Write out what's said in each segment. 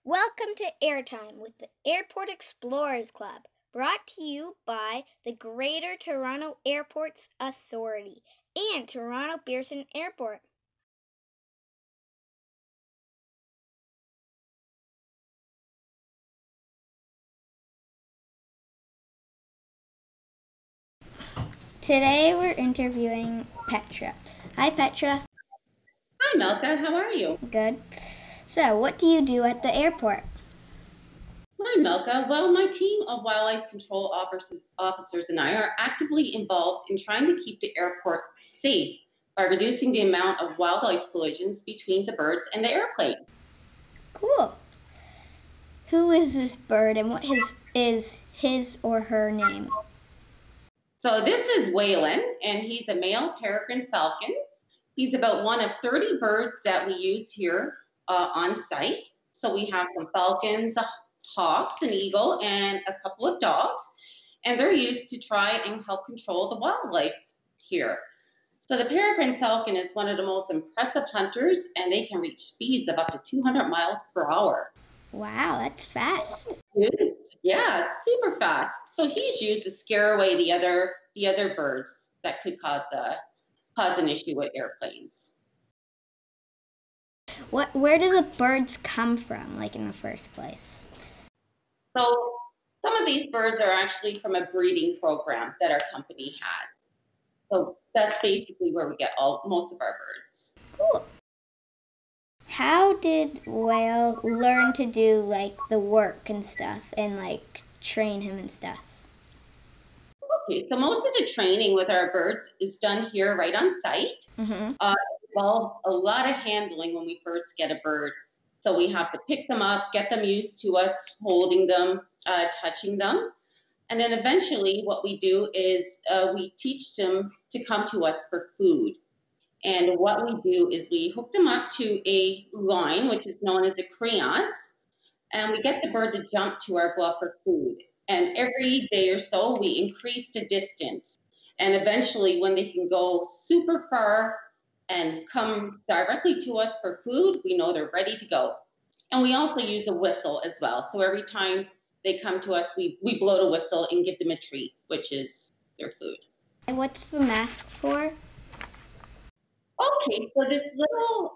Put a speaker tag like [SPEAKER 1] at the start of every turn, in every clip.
[SPEAKER 1] Welcome to Airtime with the Airport Explorers Club, brought to you by the Greater Toronto Airports Authority and Toronto Pearson Airport. Today we're interviewing Petra. Hi, Petra.
[SPEAKER 2] Hi, Malka. How are you?
[SPEAKER 1] Good. So, what do you do at the airport?
[SPEAKER 2] Hi, Malka. Well, my team of wildlife control officers and I are actively involved in trying to keep the airport safe by reducing the amount of wildlife collisions between the birds and the airplanes.
[SPEAKER 1] Cool. Who is this bird and what is his or her name?
[SPEAKER 2] So this is Waylon, and he's a male peregrine falcon. He's about one of 30 birds that we use here on site. So we have some falcons, hawks, an eagle, and a couple of dogs. And they're used to try and help control the wildlife here. So the peregrine falcon is one of the most impressive hunters, and they can reach speeds of up to 200 miles per hour.
[SPEAKER 1] Wow, that's fast.
[SPEAKER 2] Yeah, it's super fast. So he's used to scare away the other birds that could cause an issue with airplanes.
[SPEAKER 1] Where do the birds come from, like in the first place?
[SPEAKER 2] So some of these birds are actually from a breeding program that our company has. So that's basically where we get most of our birds.
[SPEAKER 1] Cool. How did Whale learn to do like the work and stuff and like train him and stuff?
[SPEAKER 2] Okay, so most of the training with our birds is done here right on site.
[SPEAKER 1] Mm-hmm.
[SPEAKER 2] It involves a lot of handling when we first get a bird. So we have to pick them up, get them used to us holding them, touching them. And then eventually what we do is we teach them to come to us for food. And what we do is we hook them up to a line, which is known as a creance, and we get the bird to jump to our glove for food. And every day or so, we increase the distance. And eventually, when they can go super far and come directly to us for food, we know they're ready to go. And we also use a whistle as well. So every time they come to us, we blow the whistle and give them a treat, which is their food.
[SPEAKER 1] And what's the mask for?
[SPEAKER 2] Okay, so this little,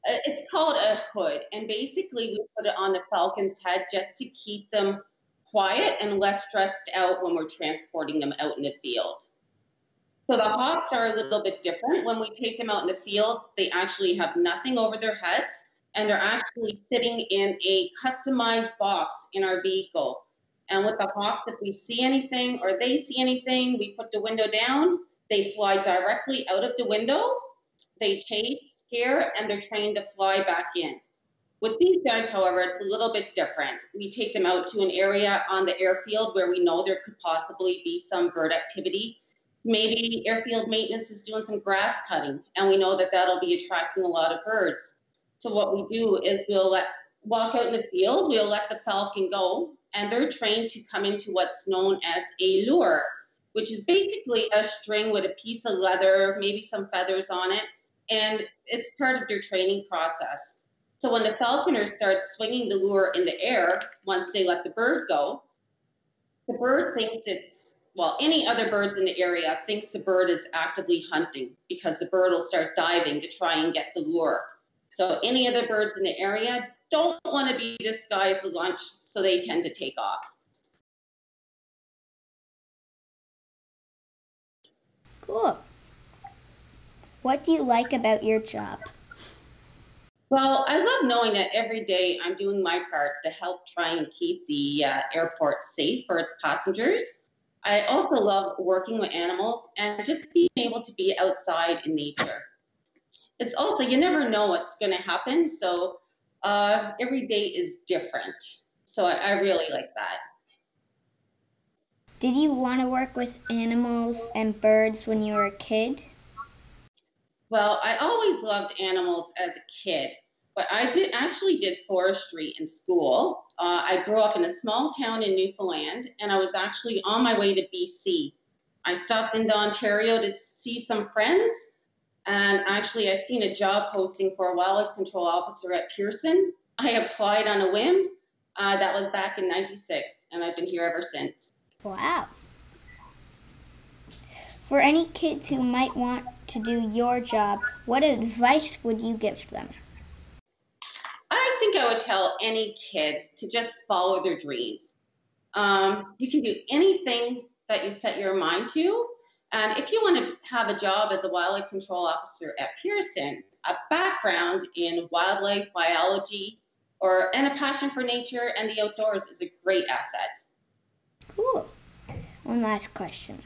[SPEAKER 2] it's called a hood. And basically, we put it on the falcon's head just to keep them quiet and less stressed out when we're transporting them out in the field. So the hawks are a little bit different. When we take them out in the field, they actually have nothing over their heads, and they're actually sitting in a customized box in our vehicle. And with the hawks, if we see anything or they see anything, we put the window down, they fly directly out of the window, they chase, scare, and they're trained to fly back in. With these guys, however, it's a little bit different. We take them out to an area on the airfield where we know there could possibly be some bird activity. Maybe airfield maintenance is doing some grass cutting, and we know that that'll be attracting a lot of birds. So what we do is we'll walk out in the field, we'll let the falcon go, and they're trained to come into what's known as a lure, which is basically a string with a piece of leather, maybe some feathers on it, and it's part of their training process. So when the falconer starts swinging the lure in the air, once they let the bird go, the bird thinks any other birds in the area thinks the bird is actively hunting because the bird will start diving to try and get the lure. So any other birds in the area don't want to be this guy's lunch, so they tend to take off.
[SPEAKER 1] Cool. What do you like about your job?
[SPEAKER 2] Well, I love knowing that every day I'm doing my part to help try and keep the airport safe for its passengers. I also love working with animals and just being able to be outside in nature. It's also, you never know what's going to happen, so every day is different. So I really like that.
[SPEAKER 1] Did you want to work with animals and birds when you were a kid?
[SPEAKER 2] Well, I always loved animals as a kid, but I actually did forestry in school. I grew up in a small town in Newfoundland, and I was actually on my way to BC. I stopped into Ontario to see some friends, and actually I seen a job posting for a wildlife control officer at Pearson. I applied on a whim. That was back in '96, and I've been here ever since.
[SPEAKER 1] Wow. For any kids who might want to do your job, what advice would you give them?
[SPEAKER 2] I think I would tell any kid to just follow their dreams. You can do anything that you set your mind to. And if you want to have a job as a wildlife control officer at Pearson, a background in wildlife biology and a passion for nature and the outdoors is a great asset.
[SPEAKER 1] Cool. One last question.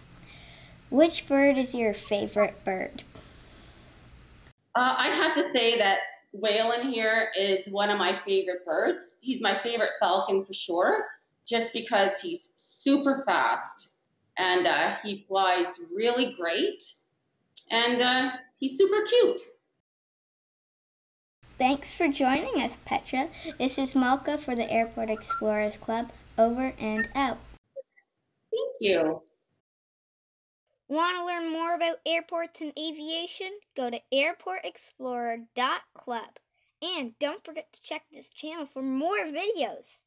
[SPEAKER 1] Which bird is your favorite bird?
[SPEAKER 2] I'd have to say that Waylon here is one of my favorite birds. He's my favorite falcon for sure, just because he's super fast and he flies really great and he's super cute.
[SPEAKER 1] Thanks for joining us, Petra. This is Malka for the Airport Explorers Club. Over and out.
[SPEAKER 2] Thank you.
[SPEAKER 1] Want to learn more about airports and aviation? Go to airportexplorer.club. And don't forget to check this channel for more videos.